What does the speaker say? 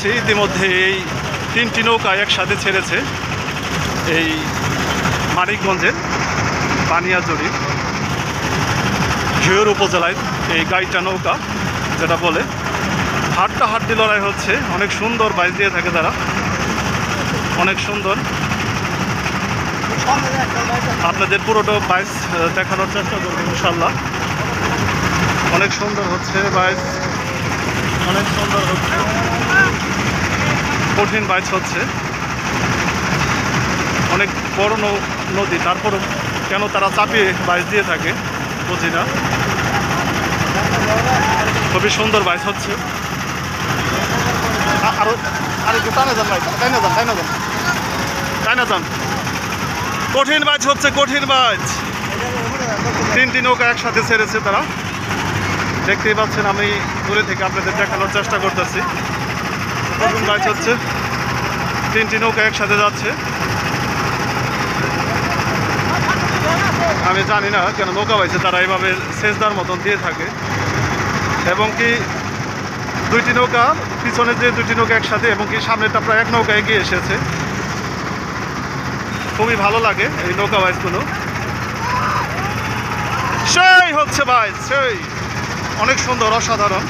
পাচ্ছি ইতিমধ্যে এই 3টি নৌকা একসাথে ছেড়েছে এই মানিকগঞ্জের বানিয়াজুড়ি ঘিওর উপজেলায়। এই গাইটা নৌকা যেটা বলে হাড্ডাহাড্ডি লড়াই হচ্ছে, অনেক সুন্দর বাইচ দিয়ে থাকে তারা, অনেক সুন্দর। আপনাদের পুরোটা বাইচ দেখানোর চেষ্টা করবো ইনশাল্লাহ। অনেক সুন্দর হচ্ছে বাইচ, অনেক সুন্দর হচ্ছে, কঠিন বাইচ হচ্ছে, অনেক বড় নদী, তারপরও কেন তারা চাপিয়ে বাইচ দিয়ে থাকে বুঝি না। খুবই সুন্দর বাইচ হচ্ছে। আরো আরেকটু টানে যান ভাই, টাইনা যান। কঠিন বাইচ হচ্ছে, কঠিন বাইচ। 3টি নৌকা একসাথে ছেড়েছে তারা, দেখতেই পাচ্ছেন। আমি দূরে থেকে আপনাদের দেখানোর চেষ্টা করতেছি। কঠিন বাইচ হচ্ছে, 3টি নৌকা একসাথে যাচ্ছে। আমি জানি না কেন নৌকা বাইছে তারা এইভাবে সেজদার মতন দিয়ে থাকে, এবং কি 2টি নৌকা পিছনে যে 2টি নৌকা একসাথে, এবং কি সামনেটা প্রায় এক নৌকা এগিয়ে এসেছে। খুবই ভালো লাগে এই নৌকা বাইচগুলো, সেই হচ্ছে বাইচ, সেই অনেক সুন্দর, অসাধারণ।